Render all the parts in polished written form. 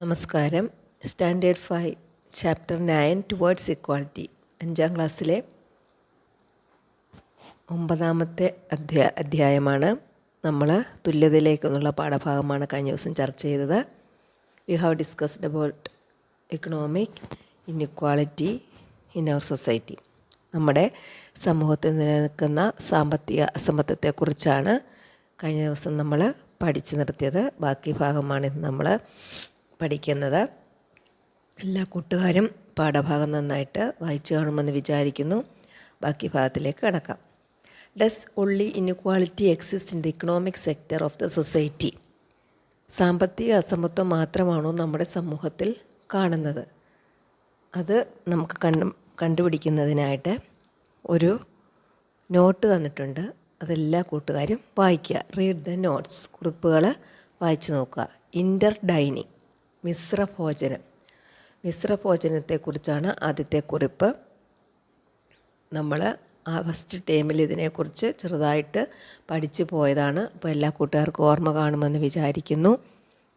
നമസ്കാരം. Standard 5 chapter 9 towards equality 5ാം ക്ലാസ്സിലെ 9ാമത്തെ അധ്യായമാണ്. നമ്മൾ തുല്യതയിലേക്കെന്നുള്ള പാഠഭാഗമാണ് കഴിഞ്ഞ ദിവസം ചർച്ച ചെയ്തത്. We have discussed about economic inequality in our society. നമ്മുടെ സമൂഹത്തിൽ നിലനിൽക്കുന്ന സാമ്പത്തിക അസമത്വത്തെക്കുറിച്ചാണ് കഴിഞ്ഞ ദിവസം നമ്മൾ പഠിച്ചു നിർത്തിയത്. ബാക്കി ഭാഗമാണ് ഇന്ന് നമ്മൾ പഠിക്കുന്നത്. എല്ലാ കൂട്ടുകാരും പാഠഭാഗം നന്നായിട്ട് വായിച്ചു കാണുമെന്ന് വിചാരിക്കുന്നു. ബാക്കി ഭാഗത്തിലേക്ക് കടക്കാം. Does only inequality exist in the economic sector of the society? സാമ്പത്തിക അസമത്വം മാത്രമാണോ നമ്മുടെ സമൂഹത്തിൽ കാണുന്നത്? അത് നമുക്ക് കണ്ടുപിടിക്കുന്നതിനായിട്ട് ഒരു നോട്ട് തന്നിട്ടുണ്ട്. അതെല്ലാ കൂട്ടുകാരും വായിക്കുക. Read the notes. കുറിപ്പുകൾ വായിച്ചു നോക്കുക. ഇൻ്റർ ഡൈനിങ്, മിശ്രഭോജനം. മിശ്രഭോജനത്തെക്കുറിച്ചാണ് ആദ്യത്തെ കുറിപ്പ്. നമ്മൾ ഫസ്റ്റ് ടൈമിൽ ഇതിനെക്കുറിച്ച് ചെറുതായിട്ട് പഠിച്ചു പോയതാണ്. അപ്പോൾ എല്ലാ കൂട്ടുകാർക്കും ഓർമ്മ കാണുമെന്ന് വിചാരിക്കുന്നു.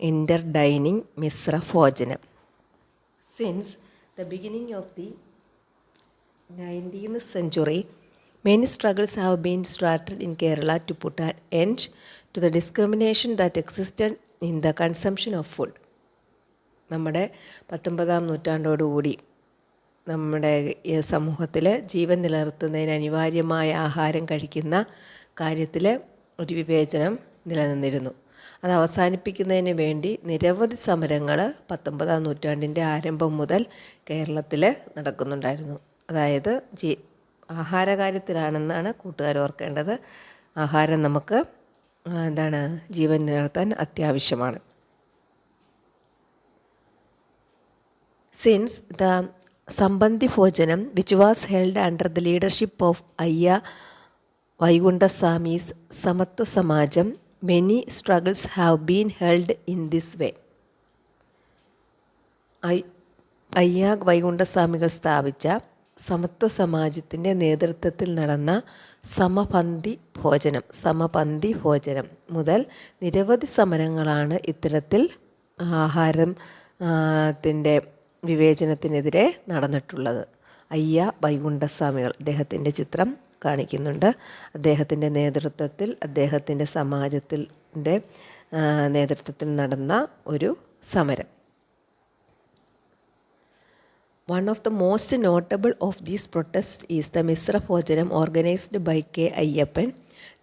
ഇൻ്റർ ഡൈനിങ്, മിശ്രഭോജനം. Since the beginning of the 19th century, many struggles have been started in Kerala to put an end to the discrimination that existed in the consumption of food. നമ്മുടെ 19ാം നൂറ്റാണ്ടോടുകൂടി നമ്മുടെ സമൂഹത്തിൽ ജീവൻ നിലനിർത്തുന്നതിന് അനിവാര്യമായ ആഹാരം കഴിക്കുന്ന കാര്യത്തിൽ ഒരു വിവേചനം നിലനിന്നിരുന്നു. അത് അവസാനിപ്പിക്കുന്നതിന് വേണ്ടി നിരവധി സമരങ്ങൾ 19ാം നൂറ്റാണ്ടിൻ്റെ ആരംഭം മുതൽ കേരളത്തിൽ നടക്കുന്നുണ്ടായിരുന്നു. അതായത് ആഹാരകാര്യത്തിലാണെന്നാണ് കൂട്ടുകാർ ഓർക്കേണ്ടത്. ആഹാരം നമുക്ക് ജീവൻ നിലനിർത്താൻ അത്യാവശ്യമാണ്. Since the Sambandhi Bhojanam, which was held under the leadership of Ayya Vaikunthaswamy's Samatva Samajam, many struggles have been held in this way. അയ്യ വൈകുണ്ഠസ്വാമികൾ സ്ഥാപിച്ച സമത്വ സമാജത്തിൻ്റെ നേതൃത്വത്തിൽ നടന്ന സമപന്തി ഭോജനം മുതൽ നിരവധി സമരങ്ങളാണ് ഇത്തരത്തിൽ ആഹാരത്തിൻ്റെ വിവേചനത്തിനെതിരെ നടന്നിട്ടുള്ളത്. അയ്യ വൈകുണ്ഠസ്വാമികൾ, അദ്ദേഹത്തിൻ്റെ ചിത്രം കാണിക്കുന്നുണ്ട്. അദ്ദേഹത്തിൻ്റെ നേതൃത്വത്തിൽ, അദ്ദേഹത്തിൻ്റെ സമാജത്തിൻ്റെ നേതൃത്വത്തിൽ നടന്ന ഒരു സമരം. One of the most notable of these protests is the Misra Bhojanam organized by K. Ayyappan,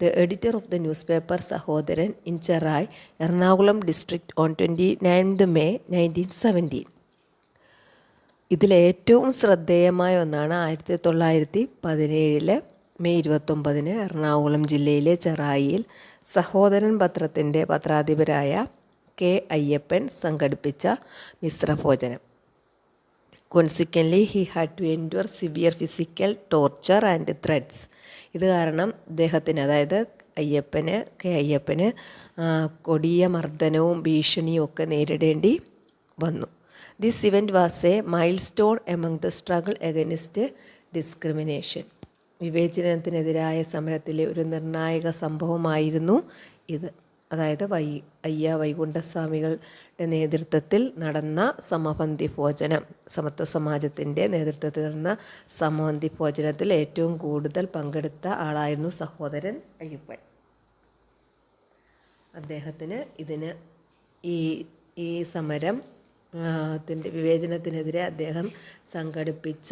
the editor of the newspaper Sahodaran in Cherai, Ernakulam district on 29th May 1917. ഇതിലേറ്റവും ശ്രദ്ധേയമായ ഒന്നാണ് 1917 മെയ് 29 എറണാകുളം ജില്ലയിലെ ചെറായിയിൽ സഹോദരൻ പത്രത്തിൻ്റെ പത്രാധിപരായ കെ അയ്യപ്പൻ സംഘടിപ്പിച്ച മിശ്രഭോജനം. Consequently, he had to endure severe physical torture and threats. ഇത് കാരണം അദ്ദേഹത്തിന്, അതായത് കെ അയ്യപ്പന് കൊടിയ മർദ്ദനവും ഭീഷണിയും ഒക്കെ നേരിടേണ്ടി വന്നു. This event was a milestone among the struggle against discrimination. വിവേചനത്തിനെതിരായ സമരത്തിലെ ഒരു നിർണായക സംഭവമായിരുന്നു ഇത്. അതായത് അയ്യ വൈകുണ്ഠസ്വാമികളുടെ നേതൃത്വത്തിൽ നടന്ന സമപന്തി ഭോജനം, സമത്വ സമാജത്തിൻ്റെ നേതൃത്വത്തിൽ നടന്ന സമപന്തി ഭോജനത്തിൽ ഏറ്റവും കൂടുതൽ പങ്കെടുത്ത ആളായിരുന്നു സഹോദരൻ അയ്യപ്പൻ. അദ്ദേഹത്തിന് ഈ സമരം വിവേചനത്തിനെതിരെ അദ്ദേഹം സംഘടിപ്പിച്ച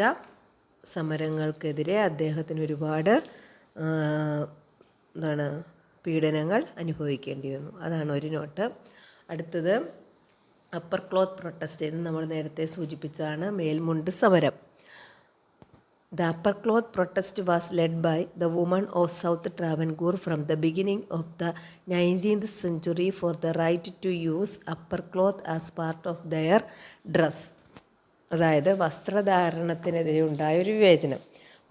സമരങ്ങൾക്കെതിരെ അദ്ദേഹത്തിന് ഒരുപാട് പീഡനങ്ങൾ അനുഭവിക്കേണ്ടി വന്നു. അതാണ് ഒരു നോട്ട്. അടുത്തത് അപ്പർ ക്ലോത്ത് പ്രൊട്ടസ്റ്റ്. എന്ന് നമ്മൾ നേരത്തെ സൂചിപ്പിച്ചതാണ് മേൽമുണ്ട് സമരം. The upper cloth protest was led by the woman of south Travancore from the beginning of the 19th century for the right to use upper cloth as part of their dress. അതായത് വസ്ത്രധാരണത്തിനെതിരെ ഉണ്ടായ ഒരു വിവേചനം.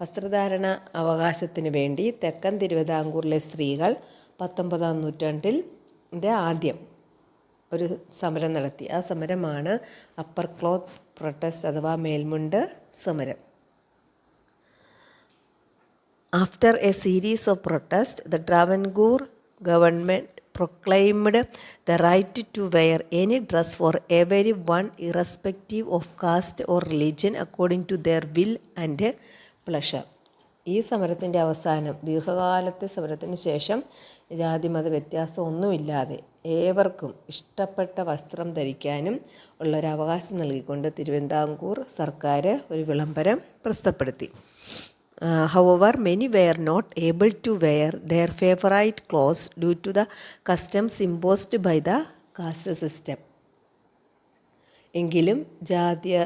വസ്ത്രധാരണ അവകാശത്തിന് വേണ്ടി തെക്കൻ തിരുവിതാംകൂറിലെ സ്ത്രീകൾ 19ാം നൂറ്റാണ്ടിൻ്റെ ആദ്യം ഒരു സമരം നടത്തി. ആ സമരമാണ് അപ്പർ ക്ലോത്ത് പ്രൊട്ടസ്റ്റ് അഥവാ മേൽമുണ്ട് സമരം. After A series of protest, the Travancore government proclaimed the right to wear any dress for everyone irrespective of caste or religion according to their will and pleasure. ഈ സമരത്തിൻ്റെ അവസാനം, ദീർഘകാലത്തെ സമരത്തിന് ശേഷം ജാതിമത വ്യത്യാസം ഒന്നുമില്ലാതെ ഏവർക്കും ഇഷ്ടപ്പെട്ട വസ്ത്രം ധരിക്കാനും ഉള്ളൊരവകാശം നൽകിക്കൊണ്ട് തിരുവിതാംകൂർ സർക്കാർ ഒരു വിളംബരം പ്രസിദ്ധപ്പെടുത്തി. However, many were not able to wear their favorite clothes due to the customs imposed by the caste system. എങ്കിലും ജാതീയ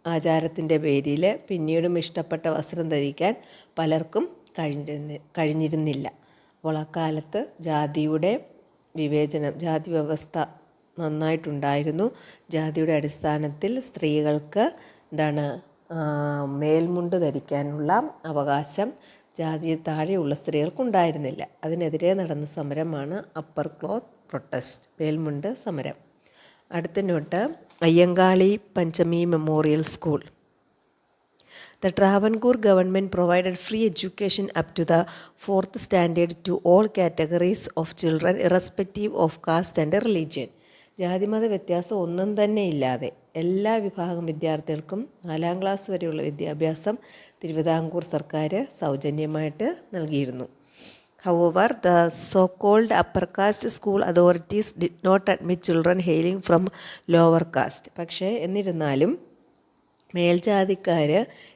ആചാരത്തിൻ്റെ പേരിൽ പിന്നീടും ഇഷ്ടപ്പെട്ട വസ്ത്രം ധരിക്കാൻ പലർക്കും കഴിഞ്ഞിരുന്നില്ല. അപ്പോൾ അക്കാലത്ത് ജാതിയുടെ വിവേചനം, ജാതി വ്യവസ്ഥ നന്നായിട്ടുണ്ടായിരുന്നു. ജാതിയുടെ അടിസ്ഥാനത്തിൽ സ്ത്രീകൾക്ക് മേൽമുണ്ട് ധരിക്കാനുള്ള അവകാശം ജാതിയെ താഴെയുള്ള സ്ത്രീകൾക്കുണ്ടായിരുന്നില്ല. അതിനെതിരെ നടന്ന സമരമാണ് അപ്പർ ക്ലോത്ത് പ്രൊട്ടസ്റ്റ്, മേൽമുണ്ട് സമരം. അടുത്ത note, Ayyankali Panchami memorial school. The Travancore government provided free education up to the 4th standard to all categories of children irrespective of caste and religion. ജാതിമത വ്യത്യാസം ഒന്നും തന്നെ ഇല്ലാതെ എല്ലാ വിഭാഗം വിദ്യാർത്ഥികൾക്കും 4ാം ക്ലാസ് വരെയുള്ള വിദ്യാഭ്യാസം തിരുവിതാംകൂർ സർക്കാർ സൗജന്യമായിട്ട് നൽകിയിരുന്നു. However, the so-called upper caste school authorities did not admit children hailing from lower caste. പക്ഷേ എന്നിരുന്നാലും മേൽജാതിക്കാർ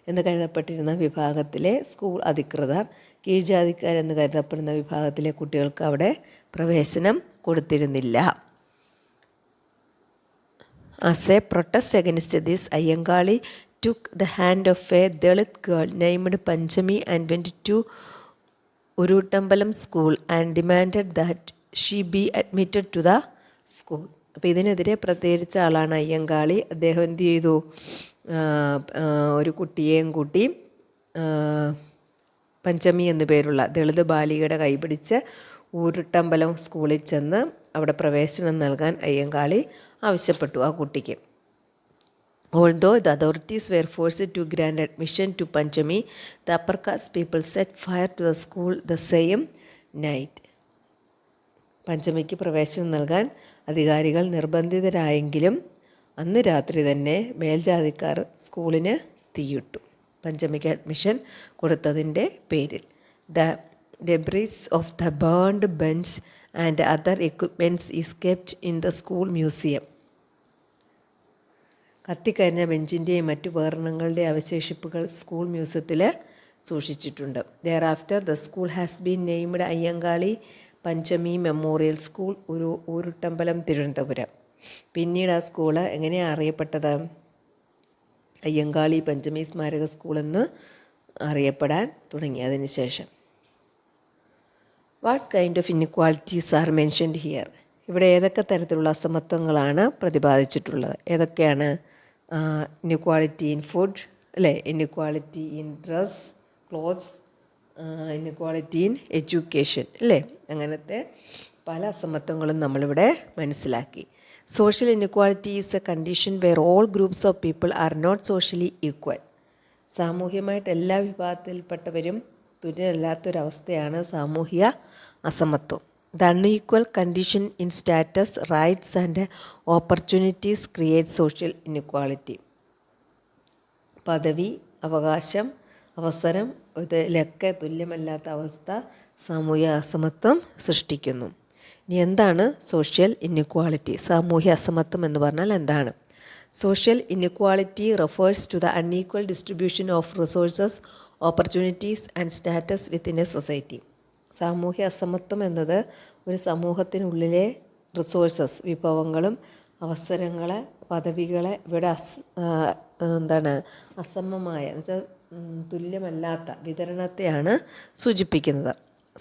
എന്ന് കരുതപ്പെട്ടിരുന്ന വിഭാഗത്തിലെ സ്കൂൾ അധികൃതർ കീഴ്ജാതിക്കാരെന്ന് കരുതപ്പെടുന്ന വിഭാഗത്തിലെ കുട്ടികൾക്ക് അവിടെ പ്രവേശനം കൊടുത്തിരുന്നില്ല. As a protest against this, Ayyangali took the hand of a Dalit girl named Panchami and went to Urutambalam school and demanded that she be admitted to the school. അപ്പോൾ ഇതിനെതിരെ പ്രതികരിച്ച ആളാണ് അയ്യങ്കാളി. അദ്ദേഹം എന്ത് ചെയ്തു? ഒരു കുട്ടിയെയും കൂട്ടി പഞ്ചമി എന്നു പേരുള്ള ദളിത് ബാലികയുടെ കൈപിടിച്ച് ഊരുട്ടമ്പലം സ്കൂളിൽ ചെന്ന് അവിടെ പ്രവേശനം നൽകാൻ അയ്യങ്കാളി ആവശ്യപ്പെട്ടു ആ കുട്ടിക്ക്. Although the authorities were forced to grant admission to Panchami, the upper caste people set fire to the school the same night. പഞ്ചമിക്ക് പ്രവേശനം നൽകാൻ അധികാരികൾ നിർബന്ധിതരായെങ്കിലും അന്ന് രാത്രി തന്നെ മേൽജാതിക്കാർ സ്കൂളിന് തീയിട്ടു, പഞ്ചമിക്ക് അഡ്മിഷൻ കൊടുത്തതിൻ്റെ പേരിൽ. The debris of the burned bench and other equipments is kept in the school museum. കത്തിക്കരിഞ്ഞ ബെഞ്ചിൻ്റെയും മറ്റു ഉപകരണങ്ങളുടെ അവശേഷിപ്പുകൾ സ്കൂൾ മ്യൂസിയത്തിൽ സൂക്ഷിച്ചിട്ടുണ്ട്. Thereafter the school has been named Ayyankali Panchami memorial school, Ooruttambalam, Thiruvananthapuram. പിന്നീട് ആ സ്കൂള് എങ്ങനെയാണ് അറിയപ്പെട്ടത്? അയ്യങ്കാളി പഞ്ചമി സ്മാരക സ്കൂളെന്ന് അറിയപ്പെടാൻ തുടങ്ങിയതിന് ശേഷം. What kind of inequalities are mentioned here? ഇവിടെ ഏതൊക്കെ തരത്തിലുള്ള അസമത്വങ്ങളാണ് പ്രതിപാദിച്ചിട്ടുള്ളത്? ഏതൊക്കെയാണ്? ഇൻഇക്വാളിറ്റി ഇൻ ഫുഡ്, അല്ലേ? Inequality in dress, clothes, inequality in education, അല്ലേ? അങ്ങനത്തെ പല അസമത്വങ്ങളും നമ്മളിവിടെ മനസ്സിലാക്കി. Social inequality is a condition where all groups of people are not socially equal. സാമൂഹ്യമായിട്ട് എല്ലാ വിഭാഗത്തിൽപ്പെട്ടവരും തുല്യരല്ലാത്തൊരവസ്ഥയാണ് സാമൂഹിക അസമത്വം. The unequal condition in status, rights and opportunities create social inequality. പദവി, അവകാശം, അവസരം ഇതിലൊക്കെ തുല്യമല്ലാത്ത അവസ്ഥ സാമൂഹ്യ അസമത്വം സൃഷ്ടിക്കുന്നു. ഇനി എന്താണ് സോഷ്യൽ ഇൻഇക്വാളിറ്റി? സാമൂഹ്യ അസമത്വം എന്ന് പറഞ്ഞാൽ എന്താണ്? Social inequality refers to the unequal distribution of resources, opportunities and status within a society. സാമൂഹ്യ അസമത്വം എന്നത് ഒരു സമൂഹത്തിനുള്ളിലെ റിസോഴ്സസ്, വിഭവങ്ങളും അവസരങ്ങളെ, പദവികളെ ഇവിടെ അസമമായ എന്നുവെച്ചാൽ തുല്യമല്ലാത്ത വിതരണത്തെയാണ് സൂചിപ്പിക്കുന്നത്.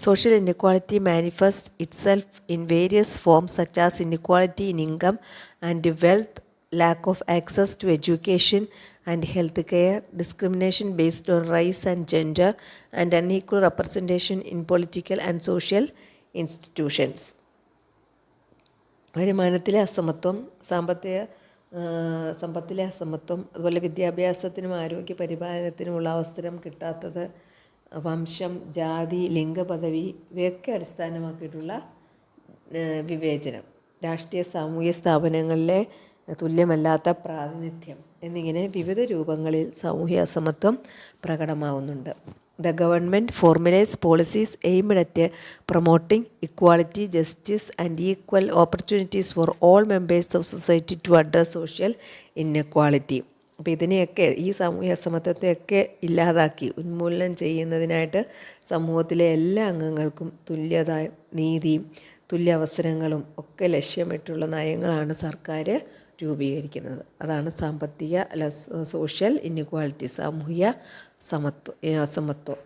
Social inequality manifest itself in various forms such as inequality in income and wealth, lack of access to education and health care, discrimination based on race and gender, and unequal representation in political and social institutions. വരുമാനത്തിലെ അസമത്വം, സമ്പത്തിലെ അസമത്വം, അതുപോലെ വിദ്യാഭ്യാസത്തിനും ആരോഗ്യ പരിപാലനത്തിനുമുള്ള അവസരം കിട്ടാത്തത്, വംശം, ജാതി, ലിംഗപദവി ഇവയൊക്കെ അടിസ്ഥാനമാക്കിയിട്ടുള്ള വിവേചനം, രാഷ്ട്രീയ സാമൂഹ്യ സ്ഥാപനങ്ങളിലെ തുല്യമല്ലാത്ത പ്രാതിനിധ്യം എന്നിങ്ങനെ വിവിധ രൂപങ്ങളിൽ സാമൂഹ്യ അസമത്വം പ്രകടമാവുന്നുണ്ട്. The government formulates policies aimed at promoting equality, justice and equal opportunities for all members of society to address social inequality. അപ്പോൾ ഇതിനെയൊക്കെ, ഈ സാമൂഹ്യ അസമത്വത്തെയൊക്കെ ഇല്ലാതാക്കി ഉന്മൂലനം ചെയ്യുന്നതിനായിട്ട് സമൂഹത്തിലെ എല്ലാ അംഗങ്ങൾക്കും തുല്യത, നീതിയും തുല്യ അവസരങ്ങളും ഒക്കെ ലക്ഷ്യമിട്ടുള്ള നയങ്ങളാണ് സർക്കാർ രൂപീകരിക്കുന്നത്. അതാണ് സാമ്പത്തിക സോഷ്യൽ ഇൻഇക്വാലിറ്റി, സാമൂഹ്യ അസമത്വം.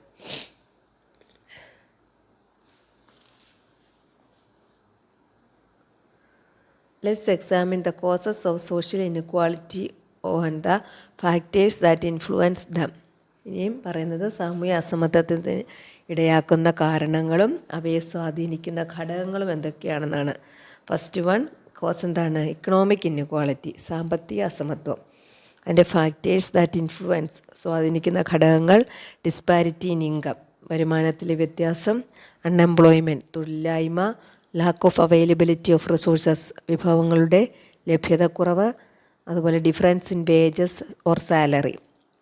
Let's examine the causes of social inequality and the factors that influence them. ഇനിയും പറയുന്നത് സാമൂഹ്യ അസമത്വത്തിന് ഇടയാക്കുന്ന കാരണങ്ങളും അവയെ സ്വാധീനിക്കുന്ന ഘടകങ്ങളും എന്തൊക്കെയാണെന്നാണ്. ഫസ്റ്റ് വൺ കോസ് എന്താണ്? ഇക്കണോമിക് ഇൻഇക്വാളിറ്റി, സാമ്പത്തിക അസമത്വം. അതിൻ്റെ ഫാക്ടേഴ്സ് ദാറ്റ് ഇൻഫ്ലുവൻസ്, സ്വാധീനിക്കുന്ന ഘടകങ്ങൾ. ഡിസ്പാരിറ്റി ഇൻ ഇൻകം, വരുമാനത്തിലെ വ്യത്യാസം. അൺഎംപ്ലോയ്മെൻറ്റ്, തൊഴിലില്ലായ്മ. Lack of availability of resources, വിഭവങ്ങളുടെ ലഭ്യതക്കുറവ്. അതുപോലെ difference in wages or salary,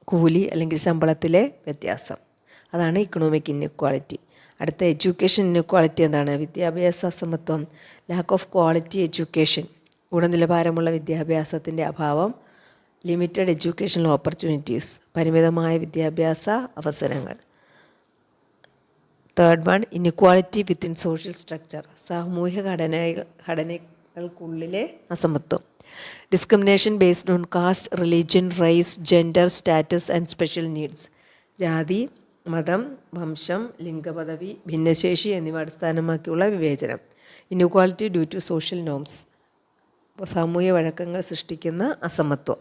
കൂലി അല്ലെങ്കിൽ ശമ്പളത്തിലെ വ്യത്യാസം. അതാണ് ഇക്കണോമിക് ഇൻഇക്വാളിറ്റി. അടുത്ത എഡ്യൂക്കേഷൻ ഇൻഇക്വാളിറ്റി എന്താണ്? വിദ്യാഭ്യാസ അസമത്വം. ലാക്ക് ഓഫ് ക്വാളിറ്റി എഡ്യൂക്കേഷൻ, ഗുണനിലവാരമുള്ള വിദ്യാഭ്യാസത്തിൻ്റെ അഭാവം. ലിമിറ്റഡ് എഡ്യൂക്കേഷണൽ ഓപ്പർച്യൂണിറ്റീസ്, പരിമിതമായ വിദ്യാഭ്യാസ അവസരങ്ങൾ. Third one inequality within social structure, സാമൂഹ്യ ഘടനകൾക്കുള്ളിലെ അസമത്വം. Discrimination based on caste, religion, race, gender, status and special needs, ജാതി, മതം, വംശം, ലിംഗപദവി, ഭിന്നശേഷി എന്നിവ അടിസ്ഥാനമാക്കിയുള്ള വിവേചനം. Inequality due to social norms, സാമൂഹ്യ വഴക്കങ്ങൾ സൃഷ്ടിക്കുന്ന അസമത്വം.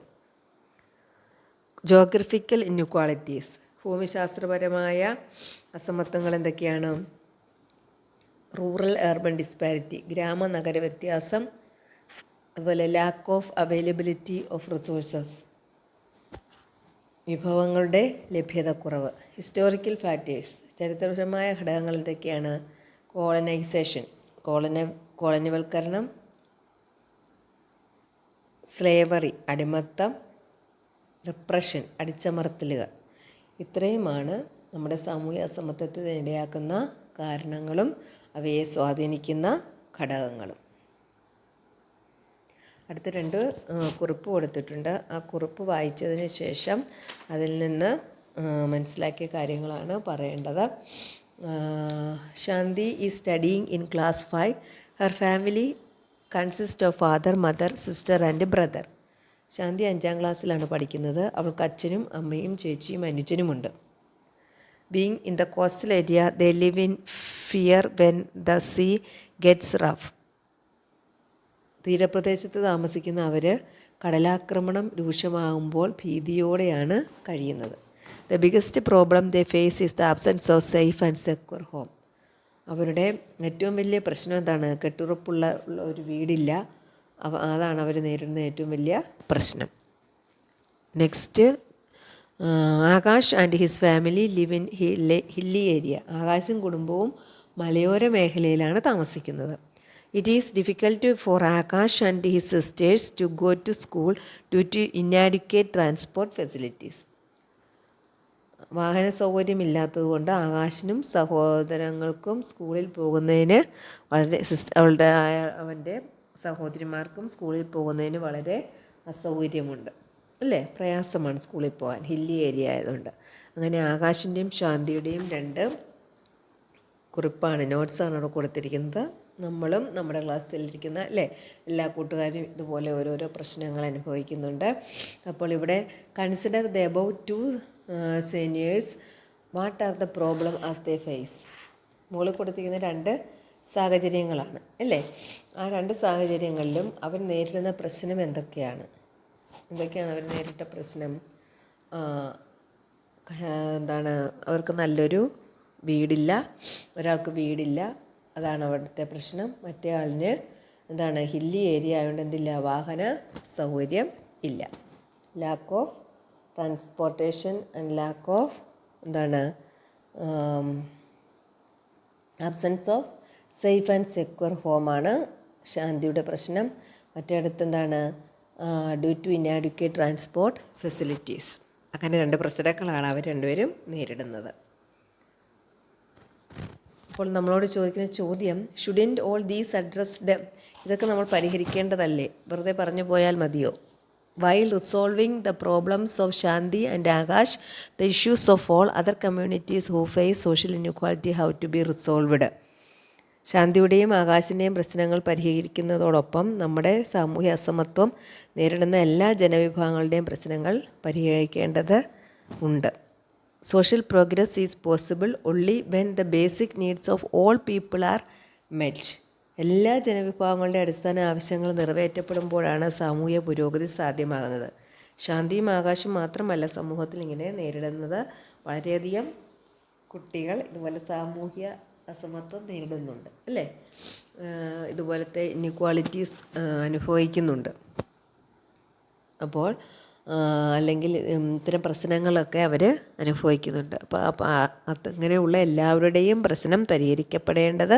ജോഗ്രഫിക്കൽ ഇൻഇക്വാളിറ്റീസ്, ഭൂമിശാസ്ത്രപരമായ അസമത്വങ്ങൾ എന്തൊക്കെയാണ്? റൂറൽ അർബൻ ഡിസ്പാരിറ്റി, ഗ്രാമ-നഗര വ്യത്യാസം. അതുപോലെ lack of availability of resources, വിഭവങ്ങളുടെ ലഭ്യതക്കുറവ്. ഹിസ്റ്റോറിക്കൽ ഫാക്ടേഴ്സ്, ചരിത്രപരമായ ഘടകങ്ങൾ എന്തൊക്കെയാണ്? കോളനൈസേഷൻ, കോളനിവൽക്കരണം. സ്ലേവറി, അടിമത്തം. റിപ്രഷൻ, അടിച്ചമർത്തലുകൾ. ഇത്രയുമാണ് നമ്മുടെ സാമൂഹ്യ അസമത്വത്തിന് ഇടയാക്കുന്ന കാരണങ്ങളും അവയെ സ്വാധീനിക്കുന്ന ഘടകങ്ങളും. അടുത്ത രണ്ട് കുറിപ്പ് കൊടുത്തിട്ടുണ്ട്. ആ കുറിപ്പ് വായിച്ചതിന് ശേഷം അതിൽ നിന്ന് മനസ്സിലാക്കിയ കാര്യങ്ങളാണ് പറയേണ്ടത്. Shanti is studying in class 5. Her family consist of father, mother, sister and brother. Shanti 5ാം ക്ലാസ്സിലാണ് പഠിക്കുന്നത്. അവൾക്ക് അച്ഛനും അമ്മയും ചേച്ചിയും അനുജനുമുണ്ട്. Being in the coastal area they live in fear when the sea gets rough. തീരപ്രദേശത്ത് താമസിക്കുന്ന അവർ കടലാക്രമണം രൂക്ഷമാകുമ്പോൾ ഭീതിയോടെയാണ് കഴിയുന്നത്. The biggest problem they face is the absence of safe and secure home. അവരുടെ ഏറ്റവും വലിയ പ്രശ്നം എന്താണ്? കെട്ടുറപ്പുള്ള ഒരു വീടില്ല. അതാണ് അവർ നേരിടുന്ന ഏറ്റവും വലിയ പ്രശ്നം. Next, Akash and his family live in hilly area. ആകാശും കുടുംബവും മലയോര മേഖലയിലാണ് താമസിക്കുന്നത്. It is difficult for Akash and his sisters to go to school due to inadequate transport facilities. വാഹന സൗകര്യമില്ലാത്തതുകൊണ്ട് ആകാശിനും സഹോദരങ്ങൾക്കും സ്കൂളിൽ പോകുന്നതിന് അവൻ്റെ സഹോദരിമാർക്കും സ്കൂളിൽ പോകുന്നതിന് വളരെ അസൗകര്യമുണ്ട്, അല്ലേ? പ്രയാസമാണ് സ്കൂളിൽ പോകാൻ, ഹില്ലി ഏരിയ ആയതുകൊണ്ട്. അങ്ങനെ ആകാശിൻ്റെയും ശാന്തിയുടെയും രണ്ട് കുറിപ്പാണ്, നോട്ട്സാണ് അവിടെ കൊടുത്തിരിക്കുന്നത്. നമ്മളും നമ്മുടെ ക്ലാസ്സിലിരിക്കുന്ന എല്ലാ കൂട്ടുകാരും ഇതുപോലെ ഓരോരോ പ്രശ്നങ്ങൾ അനുഭവിക്കുന്നുണ്ട്. അപ്പോൾ ഇവിടെ consider the about 2 seniors, what are the problem as they face. മുകളിൽ കൊടുത്തിരിക്കുന്ന 2 സാഹചര്യങ്ങളാണ്, അല്ലേ? ആ 2 സാഹചര്യങ്ങളിലും അവർ നേരിടുന്ന പ്രശ്നം എന്തൊക്കെയാണ് അവർ നേരിട്ട പ്രശ്നം? എന്താണ്? അവർക്ക് നല്ലൊരു വീടില്ല, ഒരാൾക്ക് വീടില്ല, അതാണ് അവിടുത്തെ പ്രശ്നം. മറ്റേ ആളിന് എന്താണ്? ഹില്ലി ഏരിയ ആയതുകൊണ്ട് എന്തില്ല? വാഹന സൗകര്യം ഇല്ല. Lack of transportation and lack of എന്താണ്? Absence of safe and secure ഹോമാണ് ശാന്തിയുടെ പ്രശ്നം. മറ്റേടത്ത് എന്താണ്? Due to inadequate transport facilities. അങ്ങനെ 2 പ്രശ്നങ്ങളാണ് അവർ രണ്ടുപേരും നേരിടുന്നത്. അപ്പോൾ നമ്മളോട് ചോദിക്കുന്ന ചോദ്യം, ഷുഡിൻറ്റ് ഓൾ ദീസ് അഡ്രസ്ഡ്, ഇതൊക്കെ നമ്മൾ പരിഹരിക്കേണ്ടതല്ലേ, വെറുതെ പറഞ്ഞു പോയാൽ മതിയോ? While resolving the problems of Shanti and Akash, the issues of all other communities who face social inequality how to be resolved. ശാന്തിയുടെയും ആകാശിൻ്റെയും പ്രശ്നങ്ങൾ പരിഹരിക്കുന്നതോടൊപ്പം നമ്മുടെ സാമൂഹ്യ അസമത്വം നേരിടുന്ന എല്ലാ ജനവിഭാഗങ്ങളുടെയും പ്രശ്നങ്ങൾ പരിഹരിക്കേണ്ടത് ഉണ്ട്. Social progress is possible only when the basic needs of all people are met. എല്ലാ ജനവിഭാഗങ്ങളുടെ അടിസ്ഥാന ആവശ്യങ്ങൾ നിറവേറ്റപ്പെടുമ്പോഴാണ് സാമൂഹ്യ പുരോഗതി സാധ്യമാകുന്നത്. ശാന്തിയും ആകാശം മാത്രമല്ല സമൂഹത്തിൽ ഇങ്ങനെ നേരിടുന്നത്, വളരെയധികം കുട്ടികൾ ഇതുപോലെ സാമൂഹ്യ അസമത്വം നേരിടുന്നുണ്ട് അല്ലേ, ഇതുപോലത്തെ ഇൻഇക്വാളിറ്റീസ് അനുഭവിക്കുന്നുണ്ട്. അപ്പോൾ അല്ലെങ്കിൽ ഇത്തരം പ്രശ്നങ്ങളൊക്കെ അവർ അനുഭവിക്കുന്നുണ്ട്. അപ്പോൾ അങ്ങനെയുള്ള എല്ലാവരുടെയും പ്രശ്നം പരിഹരിക്കപ്പെടേണ്ടത്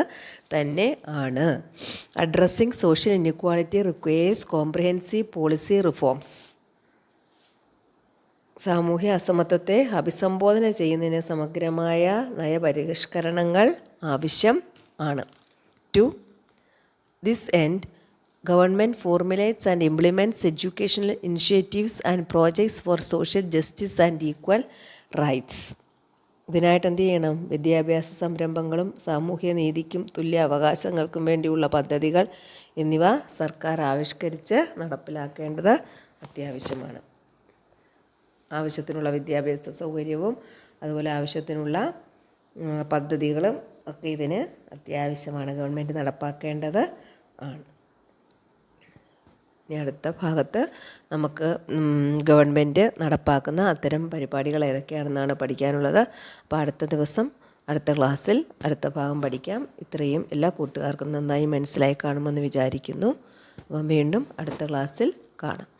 തന്നെ ആണ്. Addressing social inequality requires comprehensive policy reforms. സാമൂഹ്യ അസമത്വത്തെ അഭിസംബോധന ചെയ്യുന്നതിന് സമഗ്രമായ നയപരിഷ്കരണങ്ങൾ ആവശ്യം ആണ്. To this end government formulates and implements educational initiatives and projects for social justice and equal rights. ഇതിനായിട്ട് എന്ത് ചെയ്യണം? വിദ്യാഭ്യാസ സംരംഭങ്ങളും സാമൂഹ്യ നീതിക്കും തുല്യ അവകാശങ്ങൾക്കും വേണ്ടിയുള്ള പദ്ധതികൾ എന്നിവ സർക്കാർ ആവിഷ്കരിച്ച് നടപ്പിലാക്കേണ്ടത് അത്യാവശ്യമാണ്. ആവശ്യത്തിനുള്ള വിദ്യാഭ്യാസ സൗകര്യവും അതുപോലെ ആവശ്യത്തിനുള്ള പദ്ധതികളും ഒക്കെ ഇതിന് അത്യാവശ്യമാണ്, ഗവൺമെൻറ് നടപ്പാക്കേണ്ടത് ആണ്. ഇനി അടുത്ത ഭാഗത്ത് നമുക്ക് ഗവൺമെൻറ് നടപ്പാക്കുന്ന അത്തരം പരിപാടികൾ ഏതൊക്കെയാണെന്നാണ് പഠിക്കാനുള്ളത്. അപ്പോൾ അടുത്ത ദിവസം അടുത്ത ക്ലാസ്സിൽ അടുത്ത ഭാഗം പഠിക്കാം. ഇത്രയും എല്ലാ കൂട്ടുകാർക്കും നന്നായി മനസ്സിലായി കാണുമെന്ന് വിചാരിക്കുന്നു. അപ്പം വീണ്ടും അടുത്ത ക്ലാസ്സിൽ കാണാം.